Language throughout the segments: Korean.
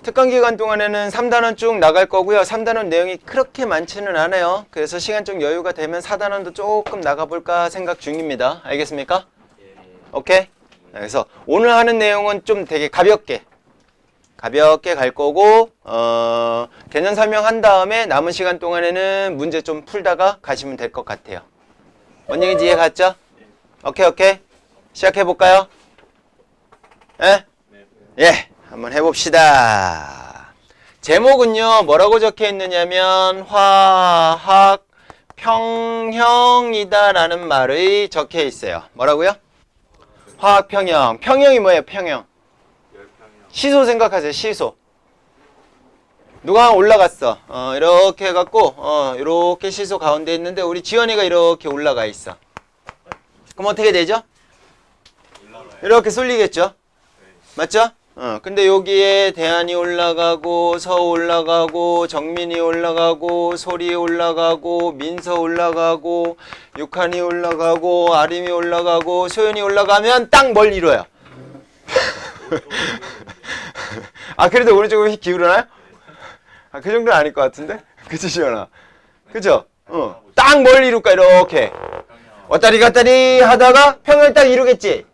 특강 기간 동안에는 3단원 쭉 나갈 거고요. 3단원 내용이 그렇게 많지는 않아요. 그래서 시간적 여유가 되면 4단원도 조금 나가볼까 생각 중입니다. 알겠습니까? 오케이? 그래서 오늘 하는 내용은 좀 되게 가볍게 갈 거고 개념 설명한 다음에 남은 시간 동안에는 문제 좀 풀다가 가시면 될 것 같아요. 뭔 얘기인지 이해 갔죠? 오케이. 시작해볼까요? 예? 예, 한번 해봅시다. 제목은요, 뭐라고 적혀 있느냐면 화학 평형이다 라는 말이 적혀 있어요. 뭐라고요? 화학 평형. 평형이 뭐예요? 평형. 시소 생각하세요. 시소. 누가 올라갔어. 이렇게 해갖고 이렇게 시소 가운데 있는데 우리 지원이가 이렇게 올라가 있어. 그럼 어떻게 되죠? 이렇게 쏠리겠죠? 맞죠? 근데 여기에 대한이 올라가고 서 올라가고 정민이 올라가고 소리 올라가고 민서 올라가고 육한이 올라가고 아림이 올라가고 소연이 올라가면 딱 뭘 이뤄요? 그래도 오른쪽으로 기울어나요? 그 정도는 아닐 것 같은데? 그치, 시연아? 그죠? 딱 뭘 이룰까, 이렇게. 왔다리 갔다리 하다가 평을 딱 이루겠지?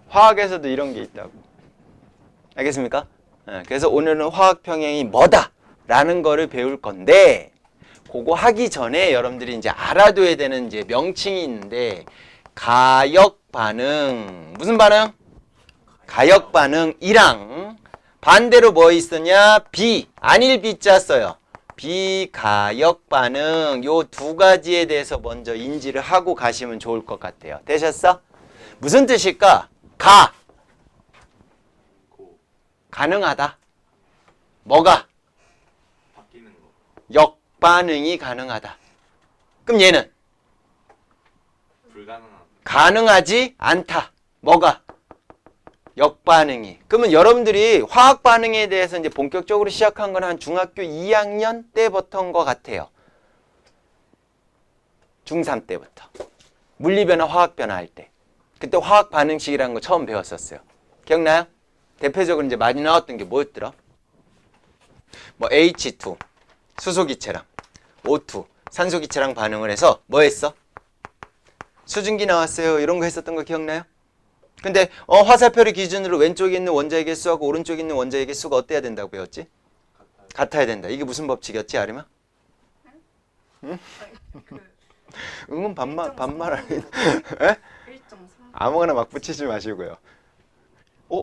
화학에서도 이런 게 있다고. 알겠습니까? 그래서 오늘은 화학 평형이 뭐다? 라는 거를 배울 건데, 그거 하기 전에 여러분들이 이제 알아둬야 되는 이제 명칭이 있는데, 가역 반응. 무슨 반응? 가역 반응이랑 반대로 뭐 있었냐? 아닐 비자 써요. 비가역 반응. 요 두 가지에 대해서 먼저 인지를 하고 가시면 좋을 것 같아요. 되셨어? 무슨 뜻일까? 가능하다. 뭐가? 역반응이 가능하다. 그럼 얘는? 가능하지 않다. 뭐가? 역반응이. 그러면 여러분들이 화학 반응에 대해서 이제 본격적으로 시작한 건 한 중학교 2학년 때부터인 것 같아요. 중3 때부터. 물리변화, 화학변화 할 때. 그때 화학 반응식이라는 거 처음 배웠었어요. 기억나요? 대표적으로 이제 많이 나왔던 게 뭐였더라? 뭐 H2, 수소기체랑 O2, 산소기체랑 반응을 해서 뭐 했어? 수증기 나왔어요. 이런 거 했었던 거 기억나요? 근데 화살표를 기준으로 왼쪽에 있는 원자의 개수하고 오른쪽에 있는 원자의 개수가 어때야 된다고 배웠지? 같아야 된다. 이게 무슨 법칙이었지, 아리마? 응? 응은 반말 아니. 에? 아무거나 막 붙이지 마시고요.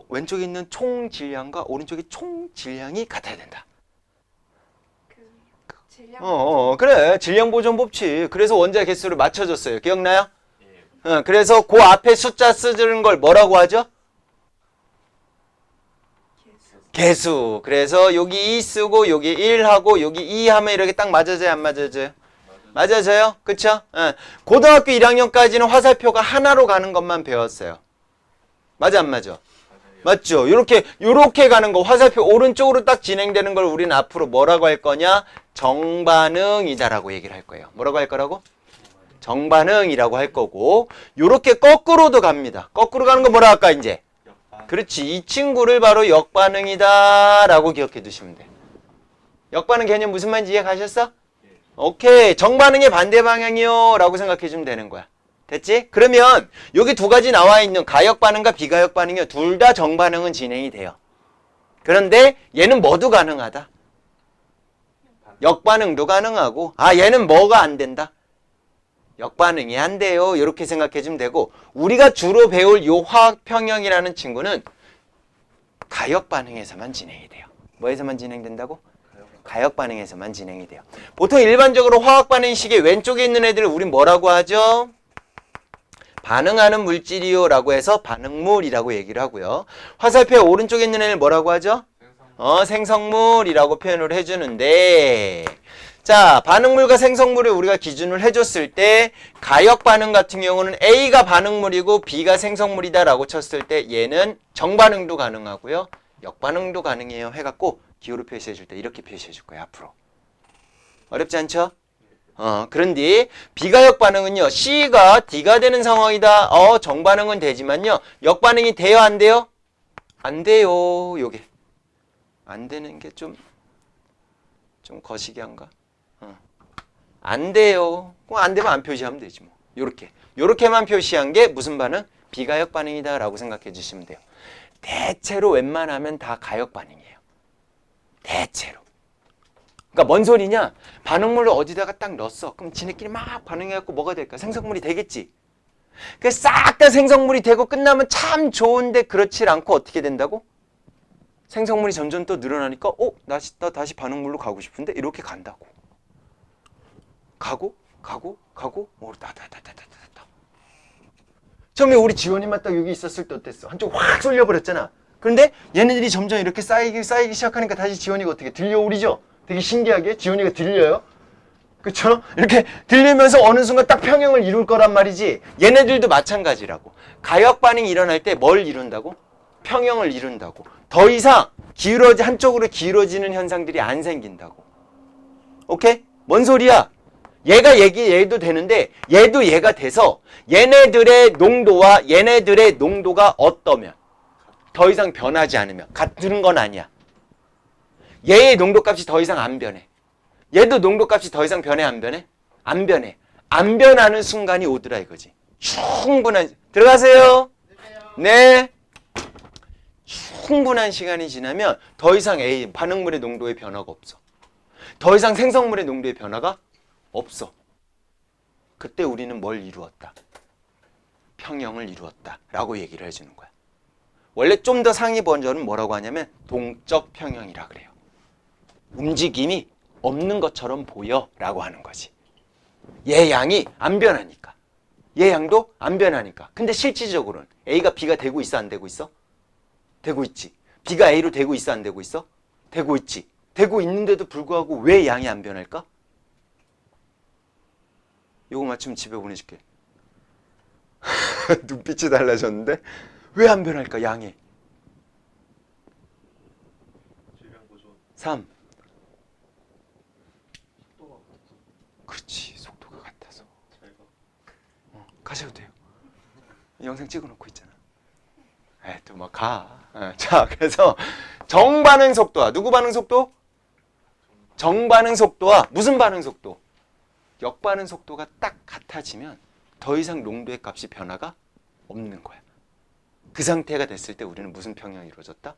왼쪽에 있는 총 질량과 오른쪽에 총 질량이 같아야 된다. 그래. 질량 보존 법칙. 그래서 원자 개수를 맞춰줬어요. 기억나요? 그래서 그 앞에 숫자 쓰는 걸 뭐라고 하죠? 개수. 그래서 여기 2 쓰고 여기 1 하고 여기 2 하면 이렇게 딱 맞아져요, 안 맞아져요? 맞아져요? 그쵸? 고등학교 1학년까지는 화살표가 하나로 가는 것만 배웠어요. 맞아, 안 맞아? 맞죠? 요렇게 가는 거, 화살표 오른쪽으로 딱 진행되는 걸 우리는 앞으로 뭐라고 할 거냐? 정반응이다라고 얘기를 할 거예요. 뭐라고 할 거라고? 정반응이라고 할 거고, 요렇게 거꾸로도 갑니다. 거꾸로 가는 거 뭐라 할까, 이제? 그렇지. 이 친구를 바로 역반응이다 라고 기억해 두시면 돼. 역반응 개념 무슨 말인지 이해 가셨어? 오케이. 정반응의 반대 방향이요 라고 생각해 주면 되는 거야. 됐지? 그러면 여기 두 가지 나와 있는 가역 반응과 비가역 반응이요. 둘 다 정반응은 진행이 돼요. 그런데 얘는 뭐도 가능하다. 역반응도 가능하고, 얘는 뭐가 안 된다? 역반응이 안 돼요. 이렇게 생각해 주면 되고, 우리가 주로 배울 요 화학평형이라는 친구는 가역반응에서만 진행이 돼요. 뭐에서만 진행된다고? 가역반응에서만 진행이 돼요. 보통 일반적으로 화학반응식의 왼쪽에 있는 애들을 우린 뭐라고 하죠? 반응하는 물질이요 라고 해서 반응물이라고 얘기를 하고요. 화살표 오른쪽에 있는 애를 뭐라고 하죠? 생성물이라고 표현을 해주는데, 자, 반응물과 생성물을 우리가 기준을 해줬을 때 가역 반응 같은 경우는 A가 반응물이고 B가 생성물이다 라고 쳤을 때 얘는 정반응도 가능하고요. 역반응도 가능해요 해갖고 기호로 표시해 줄 때 이렇게 표시해 줄 거예요. 앞으로. 어렵지 않죠? 그런데 비가역 반응은요. C가 D가 되는 상황이다. 정반응은 되지만요. 역반응이 돼요, 안 돼요? 안 돼요. 요게 안 되는 게 좀 거시기한가? 안 돼요. 그럼 안 되면 안 표시하면 되지 뭐. 요렇게만 표시한 게 무슨 반응? 비가역 반응이다라고 생각해 주시면 돼요. 대체로 웬만하면 다 가역 반응이에요. 대체로. 그러니까 뭔 소리냐? 반응물을 어디다가 딱 넣었어. 그럼 지네끼리 막 반응해갖고 뭐가 될까? 생성물이 되겠지. 그 싹 다 생성물이 되고 끝나면 참 좋은데 그렇지 않고 어떻게 된다고? 생성물이 점점 또 늘어나니까 나 다시 반응물로 가고 싶은데 이렇게 간다고. 가고 다다다다다다. 처음에 우리 지원이만 딱 여기 있었을 때 어땠어? 한쪽 확 쏠려버렸잖아. 그런데 얘네들이 점점 이렇게 쌓이기 시작하니까 다시 지원이가 어떻게 들려오리죠? 되게 신기하게 지원이가 들려요. 그쵸? 이렇게 들리면서 어느 순간 딱 평형을 이룰 거란 말이지. 얘네들도 마찬가지라고. 가역 반응이 일어날 때 뭘 이룬다고? 평형을 이룬다고. 더 이상 한쪽으로 기울어지는 현상들이 안 생긴다고. 오케이? 뭔 소리야? 얘도 되는데 얘도 얘가 돼서 얘네들의 농도가 어떠면 더 이상 변하지 않으면 같은 건 아니야. 얘의 농도값이 더 이상 안 변해. 얘도 농도값이 더 이상 변해, 안 변해? 안 변해. 안 변하는 순간이 오더라 이거지. 충분한 들어가세요. 네. 충분한 시간이 지나면 더 이상 반응물의 농도의 변화가 없어. 더 이상 생성물의 농도의 변화가 없어. 그때 우리는 뭘 이루었다? 평형을 이루었다 라고 얘기를 해주는 거야. 원래 좀 더 상위 버전은 뭐라고 하냐면 동적 평형이라 그래요. 움직임이 없는 것처럼 보여 라고 하는 거지. 얘 양이 안 변하니까. 얘 양도 안 변하니까. 근데 실질적으로는 A가 B가 되고 있어, 안 되고 있어? 되고 있지. B가 A로 되고 있어, 안 되고 있어? 되고 있지. 되고 있는데도 불구하고 왜 양이 안 변할까? 요거 맞추면 집에 보내줄게. 눈빛이 달라졌는데 왜 안 변할까 양이? 3. 그렇지. 속도가 같아서. 가셔도 돼요. 영상 찍어놓고 있잖아. 또 막 가. 자, 그래서 정반응 속도와 누구 반응 속도? 정반응 속도와 무슨 반응 속도? 역반응 속도가 딱 같아지면 더 이상 농도의 값이 변화가 없는 거야. 그 상태가 됐을 때 우리는 무슨 평형이 이루어졌다?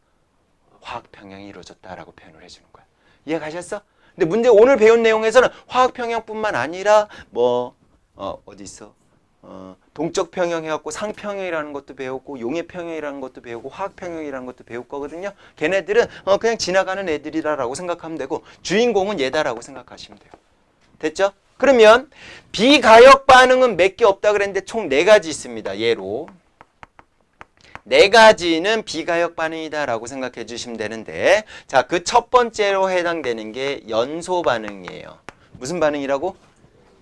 화학 평형이 이루어졌다라고 표현을 해주는 거야. 이해 가셨어? 근데 문제 오늘 배운 내용에서는 화학 평형뿐만 아니라 어디 있어? 동적 평형 해갖고 상평형이라는 것도 배웠고 용해 평형이라는 것도 배우고 화학 평형이라는 것도 배울 거거든요. 걔네들은 그냥 지나가는 애들이라고 생각하면 되고 주인공은 얘다라고 생각하시면 돼요. 됐죠? 그러면 비가역 반응은 몇 개 없다 그랬는데 총 4가지 있습니다. 예로 4가지는 비가역 반응이다라고 생각해 주시면 되는데 자, 그 첫 번째로 해당되는 게 연소 반응이에요. 무슨 반응이라고?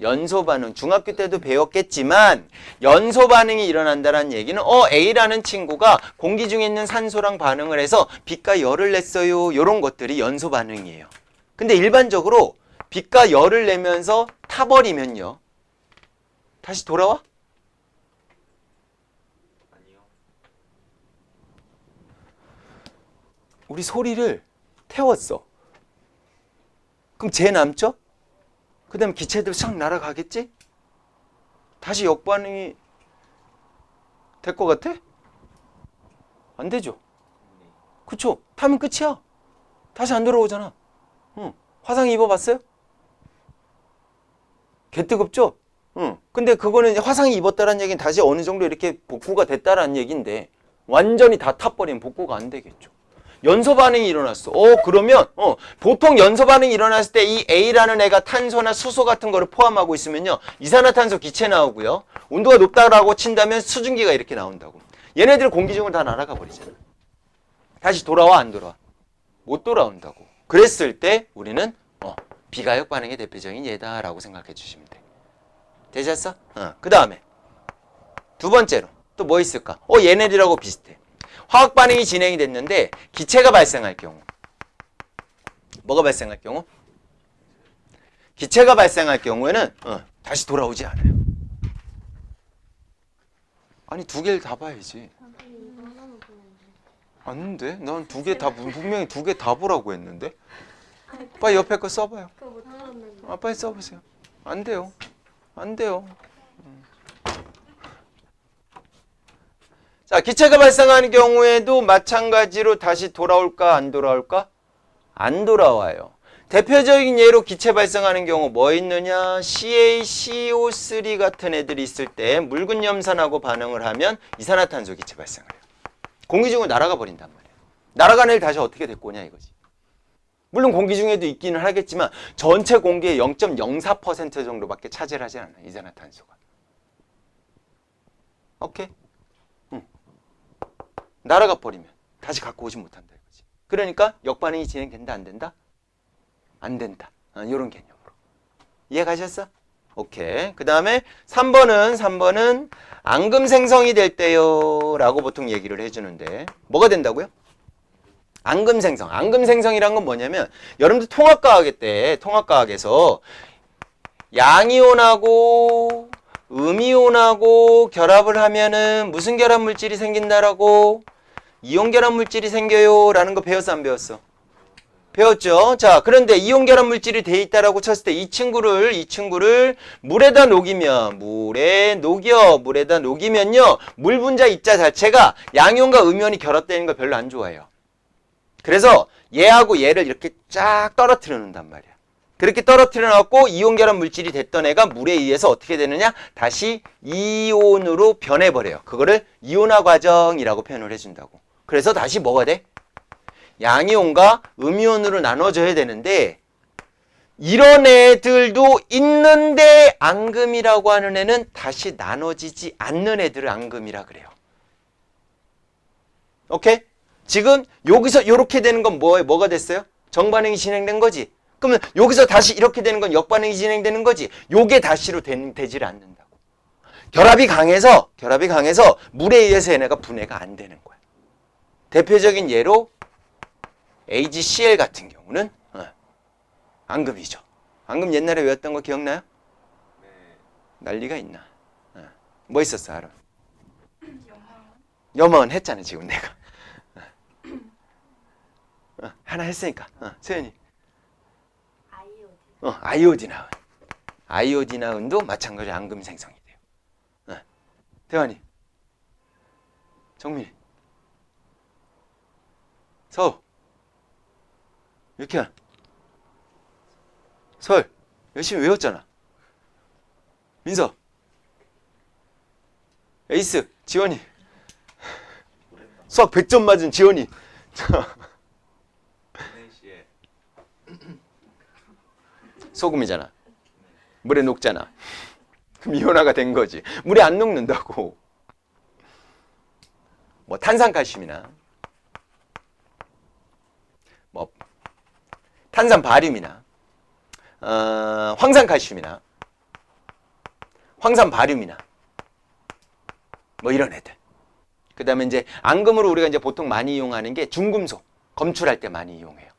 연소 반응. 중학교 때도 배웠겠지만 연소 반응이 일어난다는 얘기는 A라는 친구가 공기 중에 있는 산소랑 반응을 해서 빛과 열을 냈어요. 이런 것들이 연소 반응이에요. 근데 일반적으로 빛과 열을 내면서 타버리면요. 다시 돌아와? 아니요. 우리 소리를 태웠어. 그럼 쟤 남죠? 그 다음에 기체들 싹 날아가겠지? 다시 역반응이 될 것 같아? 안 되죠? 그쵸? 타면 끝이야. 다시 안 돌아오잖아. 화상 입어봤어요? 개 뜨겁죠? 근데 그거는 화상이 입었다는 얘기는 다시 어느 정도 이렇게 복구가 됐다라는 얘기인데 완전히 다 타버리면 복구가 안 되겠죠. 연소 반응이 일어났어. 그러면 보통 연소 반응이 일어났을 때 이 A라는 애가 탄소나 수소 같은 거를 포함하고 있으면요. 이산화탄소 기체 나오고요. 온도가 높다라고 친다면 수증기가 이렇게 나온다고. 얘네들 공기 중으로 다 날아가 버리잖아. 다시 돌아와, 안 돌아와? 못 돌아온다고. 그랬을 때 우리는 비가역 반응의 대표적인 예다라고 생각해 주시면 돼. 되셨어? 그 다음에 두 번째로 또 뭐 있을까? 얘네들하고 비슷해. 화학 반응이 진행이 됐는데 기체가 발생할 경우. 뭐가 발생할 경우? 기체가 발생할 경우에는 다시 돌아오지 않아요. 아니 두 개를 다 봐야지. 아닌데? 난 두 개 다 분명히 두 개 다 보라고 했는데. 빨리 옆에 거 써봐요. 빨리 써보세요. 안 돼요. 안 돼요. 자, 기체가 발생하는 경우에도 마찬가지로 다시 돌아올까 안 돌아올까? 안 돌아와요. 대표적인 예로 기체 발생하는 경우 뭐 있느냐? CaCO3 같은 애들이 있을 때 묽은 염산하고 반응을 하면 이산화탄소 기체 발생을 해요. 공기 중으로 날아가 버린단 말이에요. 날아가는 애를 다시 어떻게 데리고 오냐 이거지. 물론 공기 중에도 있기는 하겠지만 전체 공기의 0.04% 정도밖에 차지를 하지 않아요. 이산화탄소가. 오케이? 날아가 버리면 다시 갖고 오지 못한다 이거지. 그러니까 역반응이 진행된다 안 된다? 안 된다. 이런 개념으로. 이해 가셨어? 오케이. 그 다음에 3번은 앙금 생성이 될 때요 라고 보통 얘기를 해주는데 뭐가 된다고요? 앙금 생성. 앙금 생성이란 건 뭐냐면 여러분들 통합과학에서 양이온하고 음이온하고 결합을 하면은 무슨 결합 물질이 생긴다라고? 이온 결합 물질이 생겨요 라는 거 배웠어 안 배웠어? 배웠죠? 자, 그런데 이온 결합 물질이 돼 있다라고 쳤을 때 이 친구를 물에다 녹이면 물에다 녹이면요 물 분자 입자 자체가 양이온과 음이온이 결합되는 거 별로 안 좋아해요. 그래서 얘하고 얘를 이렇게 쫙 떨어뜨려 놓는단 말이야. 그렇게 떨어뜨려 놓고 이온 결합 물질이 됐던 애가 물에 의해서 어떻게 되느냐? 다시 이온으로 변해버려요. 그거를 이온화 과정이라고 표현을 해준다고. 그래서 다시 뭐가 돼? 양이온과 음이온으로 나눠져야 되는데 이런 애들도 있는데 앙금이라고 하는 애는 다시 나눠지지 않는 애들을 앙금이라 그래요. 오케이? 지금 여기서 이렇게 되는 건 뭐가 됐어요? 정반응이 진행된 거지. 그러면 여기서 다시 이렇게 되는 건 역반응이 진행되는 거지. 요게 다시로 되질 않는다고. 결합이 강해서 물에 의해서 얘네가 분해가 안 되는 거야. 대표적인 예로 AgCl 같은 경우는 앙금이죠. 앙금 옛날에 외웠던 거 기억나요? 네. 난리가 있나? 뭐 있었어, 아론? 염화원 했잖아, 지금 내가. 하나 했으니까. 세연이. 아이오디나은. 아이오디나은도 마찬가지로 앙금 생성이 돼요. 대환이. 정민이. 서우. 유키안. 설. 열심히 외웠잖아. 민서. 에이스. 지원이. 수학 100점 맞은 지원이. 소금이잖아. 물에 녹잖아. 그럼 이온화가 된 거지. 물에 안 녹는다고. 뭐 탄산칼슘이나 뭐 탄산 바륨이나 황산칼슘이나 황산 바륨이나 뭐 이런 애들. 그 다음에 이제 앙금으로 우리가 이제 보통 많이 이용하는 게 중금속 검출할 때 많이 이용해요.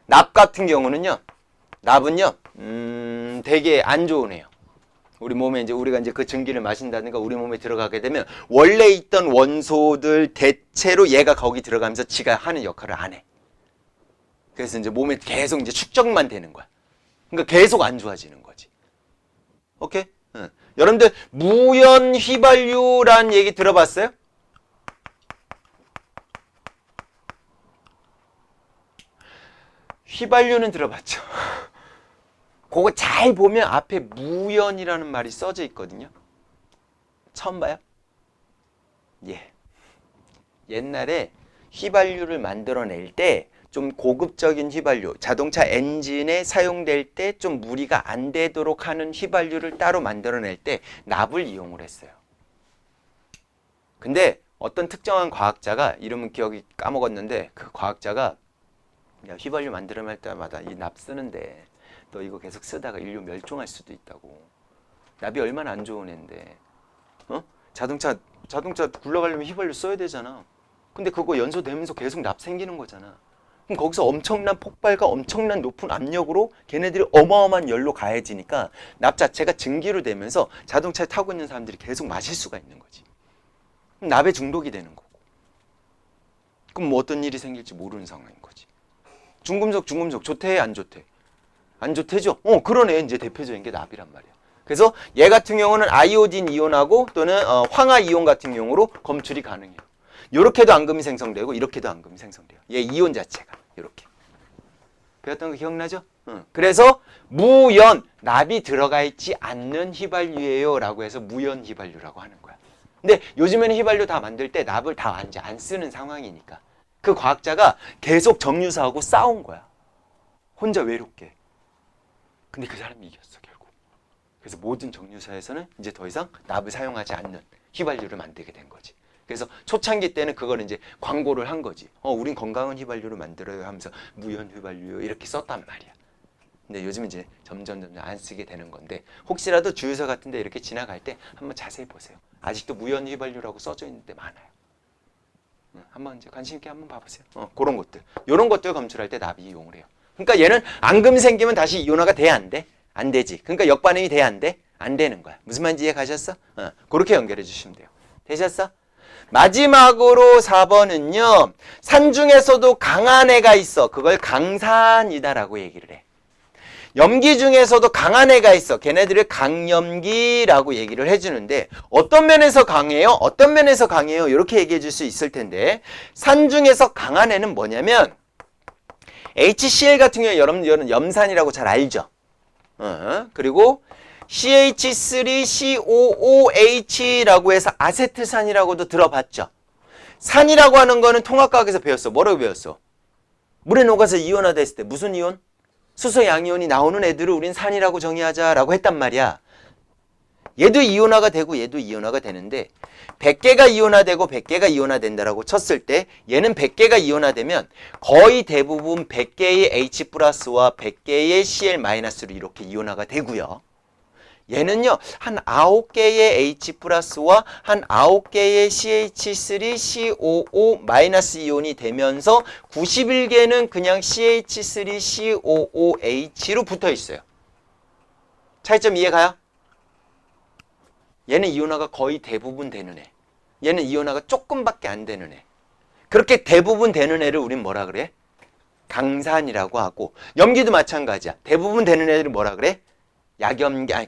납 같은 경우는요. 납은요, 되게 안 좋은 애요. 우리 몸에 이제 우리가 이제 그 증기를 마신다든가 우리 몸에 들어가게 되면 원래 있던 원소들 대체로 얘가 거기 들어가면서 지가 하는 역할을 안 해. 그래서 이제 몸에 계속 이제 축적만 되는 거야. 그러니까 계속 안 좋아지는 거지. 오케이? 여러분들 무연 휘발유라는 얘기 들어봤어요? 휘발유는 들어봤죠. 그거 잘 보면 앞에 무연이라는 말이 써져 있거든요. 처음 봐요? 예. 옛날에 휘발유를 만들어낼 때 좀 고급적인 휘발유, 자동차 엔진에 사용될 때 좀 무리가 안 되도록 하는 휘발유를 따로 만들어낼 때 납을 이용을 했어요. 근데 어떤 특정한 과학자가, 이름은 기억이 까먹었는데 그 과학자가 야, 휘발유 만들어낼 때마다 이 납 쓰는데 너 이거 계속 쓰다가 인류 멸종할 수도 있다고. 납이 얼마나 안 좋은 애인데. 자동차 굴러가려면 휘발유 써야 되잖아. 근데 그거 연소되면서 계속 납 생기는 거잖아. 그럼 거기서 엄청난 폭발과 엄청난 높은 압력으로 걔네들이 어마어마한 열로 가해지니까 납 자체가 증기로 되면서 자동차에 타고 있는 사람들이 계속 마실 수가 있는 거지. 그럼 납에 중독이 되는 거고. 그럼 뭐 어떤 일이 생길지 모르는 상황인 거지. 중금속 좋대 안 좋대? 안 좋대죠? 그러네. 이제 대표적인 게 납이란 말이야. 그래서 얘 같은 경우는 아이오딘 이온하고 또는 황화 이온 같은 경우로 검출이 가능해요. 이렇게도 앙금이 생성되고 이렇게도 앙금이 생성돼요. 얘 이온 자체가 이렇게. 배웠던 거 기억나죠? 그래서 무연, 납이 들어가 있지 않는 휘발유예요 라고 해서 무연 휘발유라고 하는 거야. 근데 요즘에는 휘발유 다 만들 때 납을 다 안 쓰는 상황이니까 그 과학자가 계속 정유사하고 싸운 거야. 혼자 외롭게. 근데 그 사람이 이겼어 결국. 그래서 모든 정유사에서는 이제 더 이상 납을 사용하지 않는 휘발유를 만들게 된 거지. 그래서 초창기 때는 그걸 이제 광고를 한 거지. 우린 건강한 휘발유를 만들어요 하면서 무연 휘발유 이렇게 썼단 말이야. 근데 요즘 이제 점점 안 쓰게 되는 건데 혹시라도 주유소 같은 데 이렇게 지나갈 때 한번 자세히 보세요. 아직도 무연 휘발유라고 써져 있는 데 많아요. 한번 이제 관심 있게 한번 봐보세요. 그런 것들. 이런 것들 검출할 때 납이 이용을 해요. 그러니까 얘는 앙금이 생기면 다시 이온화가 돼? 안 돼? 안 되지. 그러니까 역반응이 돼? 안 돼? 안 되는 거야. 무슨 말인지 이해 가셨어? 그렇게 연결해 주시면 돼요. 되셨어? 마지막으로 4번은요. 산 중에서도 강한 애가 있어. 그걸 강산이다라고 얘기를 해. 염기 중에서도 강한 애가 있어. 걔네들을 강염기라고 얘기를 해주는데 어떤 면에서 강해요? 어떤 면에서 강해요? 이렇게 얘기해 줄 수 있을 텐데 산 중에서 강한 애는 뭐냐면 HCl 같은 경우에 여러분 염산이라고 잘 알죠? 그리고 CH3COOH라고 해서 아세트산이라고도 들어봤죠? 산이라고 하는 거는 통합과학에서 배웠어. 뭐라고 배웠어? 물에 녹아서 이온화됐을 때 무슨 이온? 수소 양이온이 나오는 애들을 우린 산이라고 정의하자라고 했단 말이야. 얘도 이온화가 되고 얘도 이온화가 되는데 100개가 이온화되고 100개가 이온화된다라고 쳤을 때 얘는 100개가 이온화되면 거의 대부분 100개의 H+와 100개의 Cl-로 이렇게 이온화가 되고요. 얘는요, 한 9개의 H+와 한 9개의 CH3COO- 이온이 되면서 91개는 그냥 CH3COOH로 붙어 있어요. 차이점 이해가요? 얘는 이온화가 거의 대부분 되는 애. 얘는 이온화가 조금밖에 안 되는 애. 그렇게 대부분 되는 애를 우린 뭐라 그래? 강산이라고 하고 염기도 마찬가지야. 대부분 되는 애들은 뭐라 그래?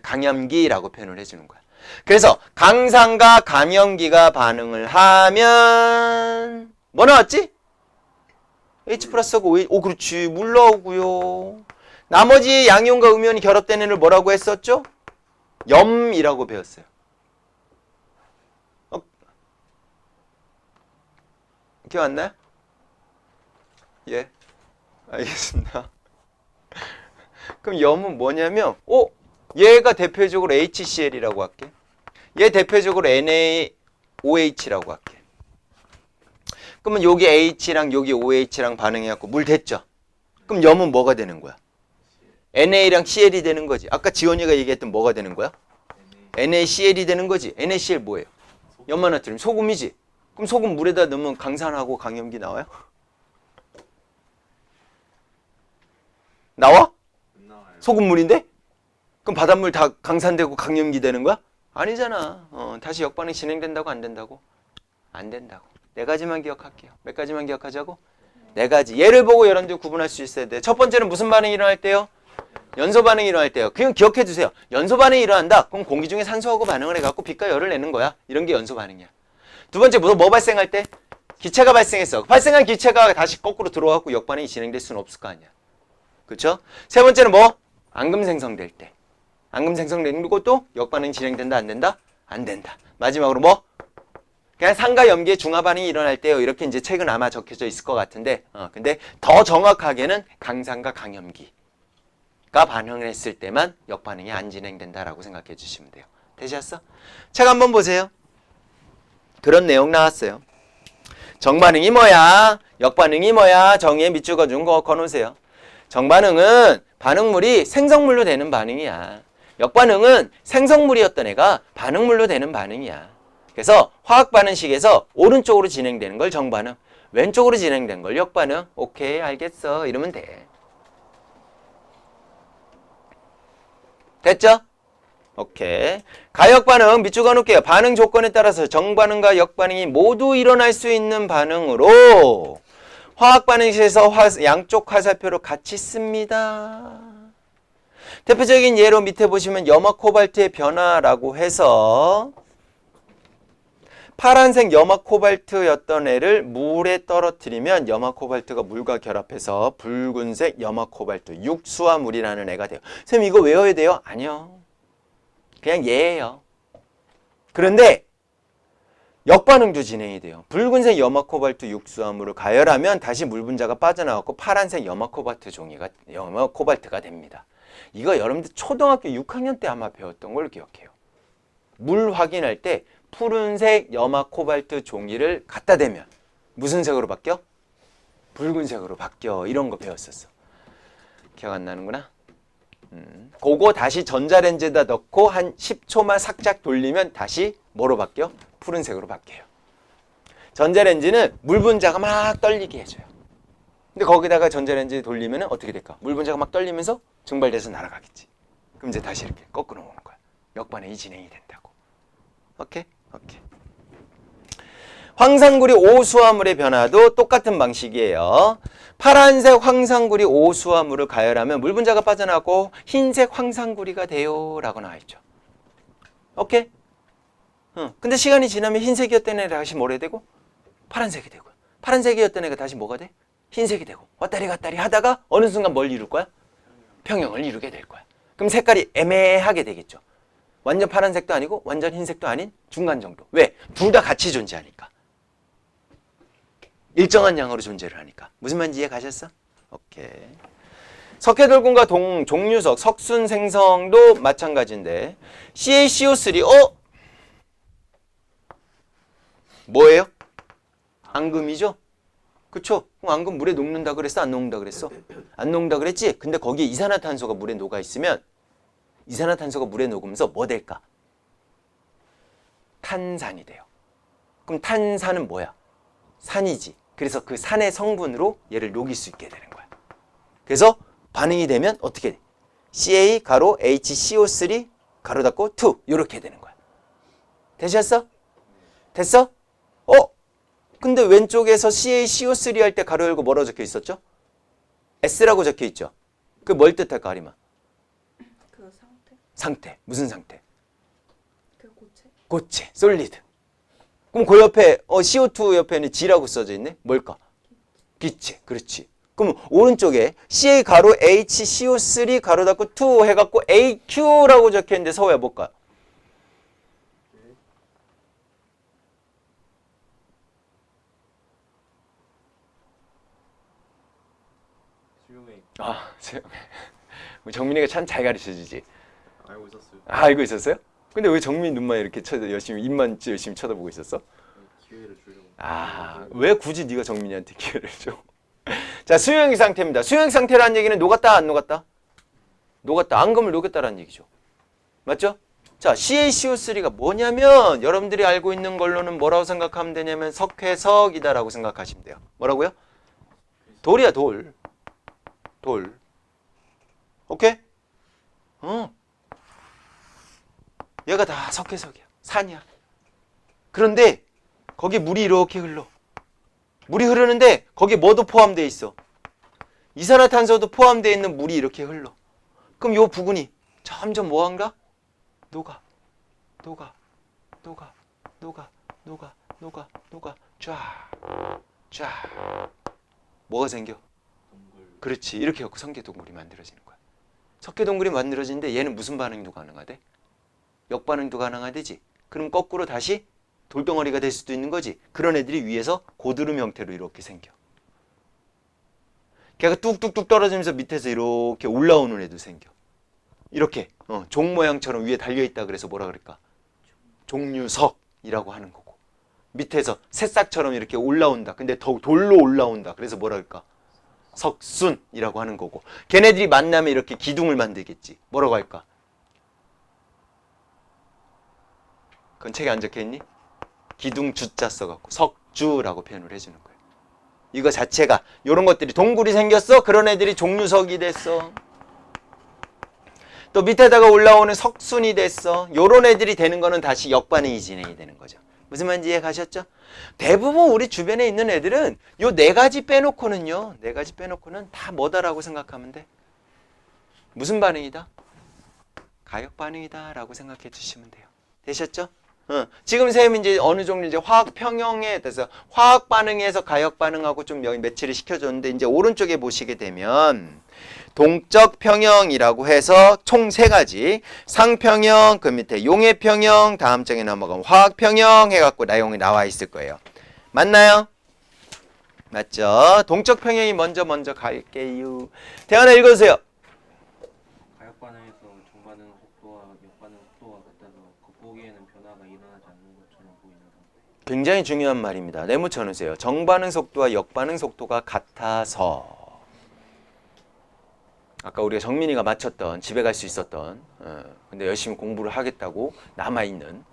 강염기라고 표현을 해주는 거야. 그래서 강산과 강염기가 반응을 하면 뭐 나왔지? H+하고 OH. 그렇지. 물 나오고요. 나머지 양이온과 음이온이 결합된 애를 뭐라고 했었죠? 염이라고 배웠어요. 기억 안 나요? 예. 알겠습니다. 그럼 염은 뭐냐면 얘가 대표적으로 HCl이라고 할게. 얘 대표적으로 NaOH라고 할게. 그러면 여기 H랑 여기 OH랑 반응해갖고 물 됐죠? 그럼 염은 뭐가 되는 거야? Na랑 Cl이 되는 거지. 아까 지원이가 얘기했던 뭐가 되는 거야? NaCl이 되는 거지. NaCl 뭐예요? 염화나트륨, 소금이지. 그럼 소금 물에다 넣으면 강산하고 강염기 나와요? 나와? 소금물인데? 그럼 바닷물 다 강산되고 강염기 되는 거야? 아니잖아. 다시 역반응이 진행된다고 안 된다고? 안 된다고. 네 가지만 기억할게요. 몇 가지만 기억하자고? 네 가지. 얘를 보고 여러분들 구분할 수 있어야 돼. 첫 번째는 무슨 반응이 일어날 때요? 연소 반응이 일어날 때요. 그냥 기억해 두세요. 연소 반응이 일어난다. 그럼 공기 중에 산소하고 반응을 해갖고 빛과 열을 내는 거야. 이런 게 연소 반응이야. 두 번째 뭐 발생할 때? 기체가 발생했어. 발생한 기체가 다시 거꾸로 들어와갖고 역반응이 진행될 수는 없을 거 아니야. 그렇죠? 세 번째는 뭐? 앙금 생성될 때. 앙금 생성되는 것도 역반응이 진행된다 안 된다? 안 된다. 마지막으로 뭐? 그냥 산과 염기의 중화 반응이 일어날 때요. 이렇게 이제 책은 아마 적혀져 있을 것 같은데 근데 더 정확하게는 강산과 강염기가 반응을 했을 때만 역반응이 안 진행된다라고 생각해 주시면 돼요. 되셨어? 책 한번 보세요. 그런 내용 나왔어요. 정반응이 뭐야? 역반응이 뭐야? 정의에 밑줄 그어준 거 그어놓으세요. 정반응은 반응물이 생성물로 되는 반응이야. 역반응은 생성물이었던 애가 반응물로 되는 반응이야. 그래서 화학 반응식에서 오른쪽으로 진행되는 걸 정반응, 왼쪽으로 진행된 걸 역반응. 오케이, 알겠어. 이러면 돼. 됐죠? 오케이. 가역반응 밑줄 그어놓을게요. 반응 조건에 따라서 정반응과 역반응이 모두 일어날 수 있는 반응으로 화학반응실에서 양쪽 화살표를 같이 씁니다. 대표적인 예로 밑에 보시면 염화 코발트의 변화라고 해서 파란색 염화 코발트였던 애를 물에 떨어뜨리면 염화 코발트가 물과 결합해서 붉은색 염화 코발트 육수화물이라는 애가 돼요. 선생님 이거 외워야 돼요? 아니요. 그냥 예예요. 그런데 역반응도 진행이 돼요. 붉은색 염화 코발트 육수화물을 가열하면 다시 물 분자가 빠져나왔고 파란색 염화 코발트 종이가 염화 코발트가 됩니다. 이거 여러분들 초등학교 6학년 때 아마 배웠던 걸 기억해요. 물 확인할 때 푸른색 염화 코발트 종이를 갖다 대면 무슨 색으로 바뀌어? 붉은색으로 바뀌어. 이런 거 배웠었어. 기억 안 나는구나? 그거 다시 전자레인지에다 넣고 한 10초만 살짝 돌리면 다시 뭐로 바뀌어? 푸른색으로 바뀌어요. 전자레인지는 물 분자가 막 떨리게 해줘요. 근데 거기다가 전자레인지 돌리면 어떻게 될까? 물 분자가 막 떨리면서 증발돼서 날아가겠지. 그럼 이제 다시 이렇게 거꾸로 오는 거야. 역반응이 진행이 된다고. 오케이? 오케이. 황산구리 오수화물의 변화도 똑같은 방식이에요. 파란색 황산구리 오수화물을 가열하면 물 분자가 빠져나가고 흰색 황산구리가 돼요 라고 나와있죠. 오케이? 근데 시간이 지나면 흰색이었던 애가 다시 뭐래 되고? 파란색이 되고. 파란색이었던 애가 다시 뭐가 돼? 흰색이 되고. 왔다리 갔다리 하다가 어느 순간 뭘 이룰 거야? 평형을 이루게 될 거야. 그럼 색깔이 애매하게 되겠죠. 완전 파란색도 아니고 완전 흰색도 아닌 중간 정도. 왜? 둘 다 같이 존재하니까. 일정한 양으로 존재를 하니까. 무슨 말인지 이해 가셨어? 오케이. 석회돌궁과 종류석, 석순 생성도 마찬가지인데 CaCO3 뭐예요? 앙금이죠? 그쵸? 앙금 물에 녹는다 그랬어? 안 녹는다 그랬어? 안 녹는다 그랬지? 근데 거기에 이산화탄소가 물에 녹아있으면 이산화탄소가 물에 녹으면서 뭐 될까? 탄산이 돼요. 그럼 탄산은 뭐야? 산이지. 그래서 그 산의 성분으로 얘를 녹일 수 있게 되는 거야. 그래서 반응이 되면 어떻게 돼? CA 가로 HCO3 가로 닫고 2 이렇게 되는 거야. 되셨어? 됐어? 근데 왼쪽에서 CaCO3 할 때 가로 열고 뭐라고 적혀 있었죠? S라고 적혀 있죠. 그 뭘 뜻할까, 아리마? 그 상태? 상태. 무슨 상태? 그 고체? 고체, 솔리드. 그럼 그 옆에 CO2 옆에는 G라고 써져 있네. 뭘까? 기체. 그렇지. 그럼 오른쪽에 CA 가로 HCO3 가로 닫고 2 해갖고 AQ라고 적혀 있는데 서호야 뭘까? 수영회. 정민이가 참 잘 가르쳐주지. 알고 있었어요. 알고 있었어요? 근데 왜 정민 눈만 이렇게 입만 열심히 쳐다보고 있었어? 기회를 주려고. 왜 굳이 네가 정민이한테 기회를 줘? 자, 수용액 상태입니다. 수용액 상태라는 얘기는 녹았다, 안 녹았다? 녹았다. 앙금을 녹였다라는 얘기죠. 맞죠? 자, CaCO3가 뭐냐면 여러분들이 알고 있는 걸로는 뭐라고 생각하면 되냐면 석회석이다라고 생각하시면 돼요. 뭐라고요? 돌이야, 돌. 돌. 오케이? 얘가 다 석회석이야. 산이야. 그런데 거기 물이 이렇게 흘러. 물이 흐르는데 거기에 뭐도 포함되어 있어? 이산화탄소도 포함되어 있는 물이 이렇게 흘러. 그럼 요 부분이 점점 뭐한가? 녹아. 쫙. 뭐가 생겨? 그렇지. 이렇게 해서 석회동굴이 만들어지는 거야. 석회동굴이 만들어지는데 얘는 무슨 반응도 가능하대? 역반응도 가능하대지. 그럼 거꾸로 다시 돌덩어리가 될 수도 있는 거지. 그런 애들이 위에서 고드름 형태로 이렇게 생겨. 걔가 뚝뚝뚝 떨어지면서 밑에서 이렇게 올라오는 애도 생겨. 이렇게 종 모양처럼 위에 달려있다 그래서 뭐라 그럴까? 종류석이라고 하는 거고. 밑에서 새싹처럼 이렇게 올라온다. 근데 더 돌로 올라온다. 그래서 뭐라 그럴까? 석순이라고 하는 거고. 걔네들이 만나면 이렇게 기둥을 만들겠지. 뭐라고 할까? 그건 책에 안 적혀있니? 기둥 주자 써갖고 석주라고 표현을 해주는 거예요. 이거 자체가. 요런 것들이 동굴이 생겼어. 그런 애들이 종류석이 됐어. 또 밑에다가 올라오는 석순이 됐어. 요런 애들이 되는 거는 다시 역반응이 진행이 되는 거죠. 무슨 말인지 이해 가셨죠? 대부분 우리 주변에 있는 애들은 요 네 가지 빼놓고는요. 네 가지 빼놓고는 다 뭐다라고 생각하면 돼. 무슨 반응이다? 가역 반응이다 라고 생각해 주시면 돼요. 되셨죠? 지금 쌤이 이제 어느 정도 이제 화학 평형에 대해서 화학 반응에서 가역 반응하고 좀 여기 매치를 시켜줬는데 이제 오른쪽에 보시게 되면 동적 평형이라고 해서 총 세 가지 상평형, 그 밑에 용해 평형, 다음 장에 넘어가면 화학 평형 해갖고 내용이 나와 있을 거예요. 맞나요? 맞죠? 동적 평형이 먼저 갈게요. 대하나 읽어주세요. 가역 반응에서 정반응 속도와 역반응 속도가 같아서 겉보기에는 변화가 일어나지 않는 것처럼 보이는 상태. 굉장히 중요한 말입니다. 네모 쳐놓으세요. 정반응 속도와 역반응 속도가 같아서. 아까 우리가 정민이가 맞췄던 집에 갈 수 있었던 근데 열심히 공부를 하겠다고 남아있는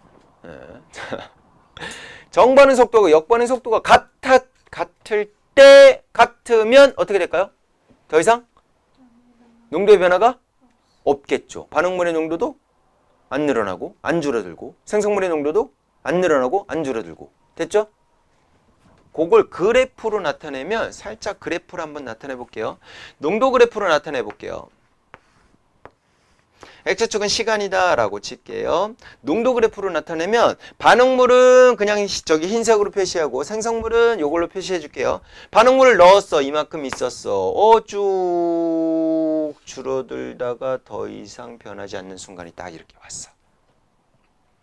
정반응 속도가 역반응 속도가 같을 때 같으면 어떻게 될까요? 더 이상 농도의 변화가 없겠죠. 반응물의 농도도 안 늘어나고 안 줄어들고 생성물의 농도도 안 늘어나고 안 줄어들고 됐죠? 그걸 그래프로 나타내면 살짝 그래프로 한번 나타내 볼게요. 농도 그래프로 나타내 볼게요. X축은 시간이다 라고 칠게요. 농도 그래프로 나타내면 반응물은 그냥 저기 흰색으로 표시하고 생성물은 이걸로 표시해 줄게요. 반응물을 넣었어. 이만큼 있었어. 쭉 줄어들다가 더 이상 변하지 않는 순간이 딱 이렇게 왔어.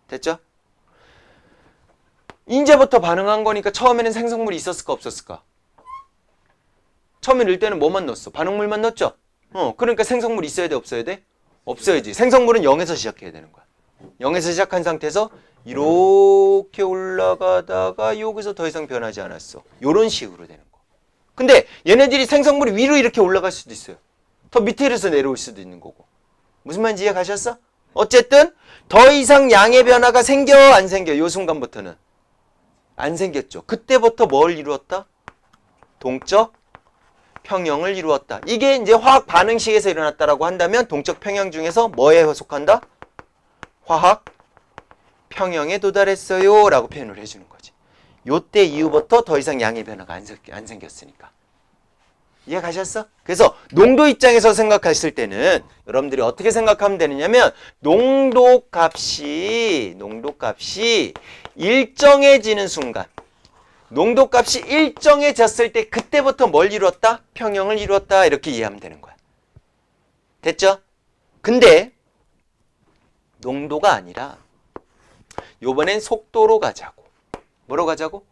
됐죠? 이제부터 반응한 거니까 처음에는 생성물이 있었을까 없었을까? 처음에 넣을 때는 뭐만 넣었어? 반응물만 넣었죠? 그러니까 생성물이 있어야 돼 없어야 돼? 없어야지. 생성물은 0에서 시작해야 되는 거야. 0에서 시작한 상태에서 이렇게 올라가다가 여기서 더 이상 변하지 않았어. 이런 식으로 되는 거. 근데 얘네들이 생성물이 위로 이렇게 올라갈 수도 있어요. 더 밑에서 내려올 수도 있는 거고. 무슨 말인지 이해 가셨어? 어쨌든 더 이상 양의 변화가 생겨 안 생겨? 요 순간부터는 안 생겼죠. 그때부터 뭘 이루었다? 동적 평형을 이루었다. 이게 이제 화학 반응식에서 일어났다라고 한다면 동적 평형 중에서 뭐에 속한다? 화학 평형에 도달했어요 라고 표현을 해주는 거지. 요때 이후부터 더 이상 양의 변화가 안 생겼으니까. 이해 가셨어? 그래서 농도 입장에서 생각했을 때는 여러분들이 어떻게 생각하면 되느냐면 농도값이 일정해지는 순간, 농도값이 일정해졌을 때 그때부터 뭘 이루었다? 평형을 이루었다. 이렇게 이해하면 되는 거야. 됐죠? 근데 농도가 아니라 요번엔 속도로 가자고. 뭐로 가자고?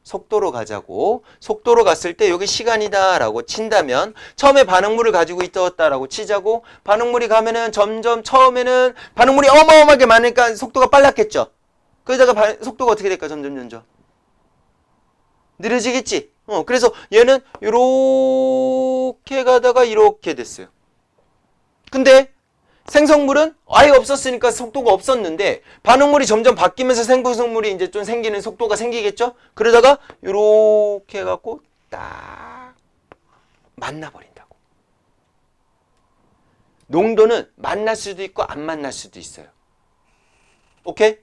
속도로 가자고. 속도로 갔을 때 여기 시간이다 라고 친다면 처음에 반응물을 가지고 있었다 라고 치자고. 반응물이 가면은 점점 처음에는 반응물이 어마어마하게 많으니까 속도가 빨랐겠죠. 그러다가 속도가 어떻게 될까? 점점 느려지겠지. 그래서 얘는 이렇게 가다가 이렇게 됐어요. 근데 생성물은 아예 없었으니까 속도가 없었는데 반응물이 점점 바뀌면서 생성물이 이제 좀 생기는 속도가 생기겠죠? 그러다가 이렇게 해갖고 딱 만나버린다고. 농도는 만날 수도 있고 안 만날 수도 있어요. 오케이?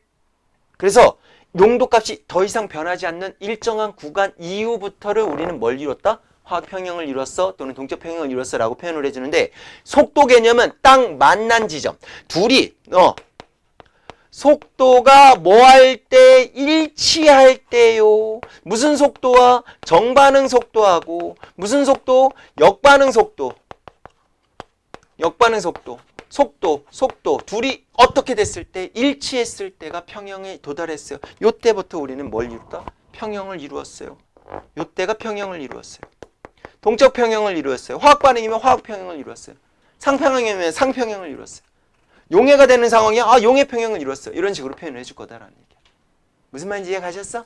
그래서 농도값이 더 이상 변하지 않는 일정한 구간 이후부터를 우리는 뭘 이뤘다? 화학평형을 이뤘어 또는 동적평형을 이뤘어 라고 표현을 해주는데 속도 개념은 딱 만난 지점. 둘이 속도가 뭐 할 때? 일치할 때요. 무슨 속도와? 정반응 속도하고 무슨 속도? 역반응 속도. 속도 둘이 어떻게 됐을 때? 일치했을 때가 평형에 도달했어요. 요때부터 우리는 뭘 이뤘다? 평형을 이루었어요. 요때가 평형을 이루었어요. 동적 평형을 이루었어요. 화학 반응이면 화학 평형을 이루었어요. 상평형이면 상평형을 이루었어요. 용해가 되는 상황이야. 용해 평형을 이루었어요. 이런 식으로 표현을 해줄 거다라는 얘기야. 무슨 말인지 이해 가셨어?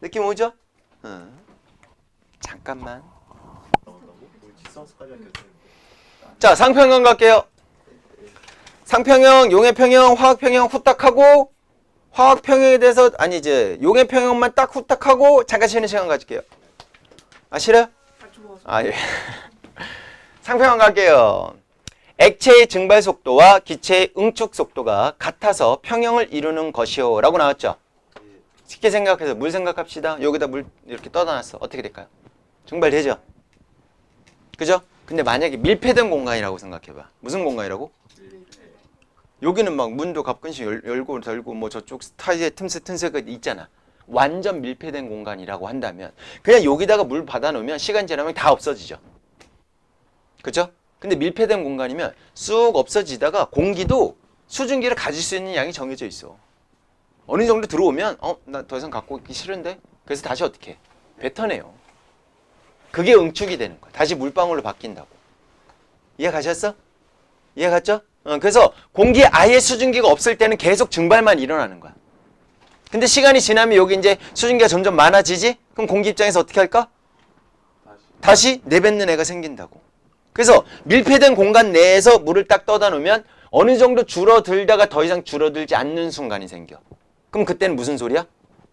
느낌 오죠? 잠깐만. 자, 상평형 갈게요. 상평형, 용해평형, 화학평형 후딱하고 화학평형에 대해서 용해평형만 딱 후딱하고 잠깐 쉬는 시간 가질게요. 아 싫어요? 아 좋아서. 아 예. 상평형 갈게요. 액체의 증발 속도와 기체의 응축 속도가 같아서 평형을 이루는 것이요 라고 나왔죠. 쉽게 생각해서 물 생각합시다. 여기다 물 이렇게 떠다 놨어. 어떻게 될까요? 증발되죠? 그죠? 근데 만약에 밀폐된 공간이라고 생각해봐. 무슨 공간이라고? 여기는 막 문도 가끔씩 열고 덜고 뭐 저쪽 사이에 틈새 있잖아. 완전 밀폐된 공간이라고 한다면 그냥 여기다가 물 받아 놓으면 시간 지나면 다 없어지죠. 그죠? 근데 밀폐된 공간이면 쑥 없어지다가 공기도 수증기를 가질 수 있는 양이 정해져 있어. 어느 정도 들어오면 나 더 이상 갖고 있기 싫은데? 그래서 다시 어떻게 해? 뱉어내요. 그게 응축이 되는 거야. 다시 물방울로 바뀐다고. 이해 가셨어? 이해 갔죠? 그래서 공기에 아예 수증기가 없을 때는 계속 증발만 일어나는 거야. 근데 시간이 지나면 여기 이제 수증기가 점점 많아지지? 그럼 공기 입장에서 어떻게 할까? 다시 내뱉는 애가 생긴다고. 그래서 밀폐된 공간 내에서 물을 딱 떠다 놓으면 어느 정도 줄어들다가 더 이상 줄어들지 않는 순간이 생겨. 그럼 그때는 무슨 소리야?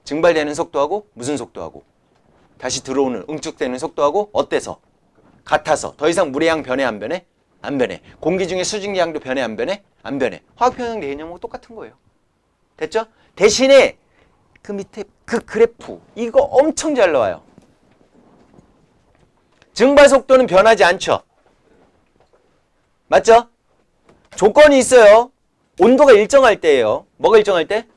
증발되는 속도하고 무슨 속도하고 다시 들어오는 응축되는 속도하고 어때서? 같아서. 더 이상 물의 양 변해 안 변해? 안 변해. 공기 중에 수증기 양도 변해 안 변해? 안 변해. 화학평형 개념하고 똑같은 거예요. 됐죠? 대신에 그 밑에 그 그래프 이거 엄청 잘 나와요. 증발 속도는 변하지 않죠. 맞죠? 조건이 있어요. 온도가 일정할 때예요. 뭐가 일정할 때?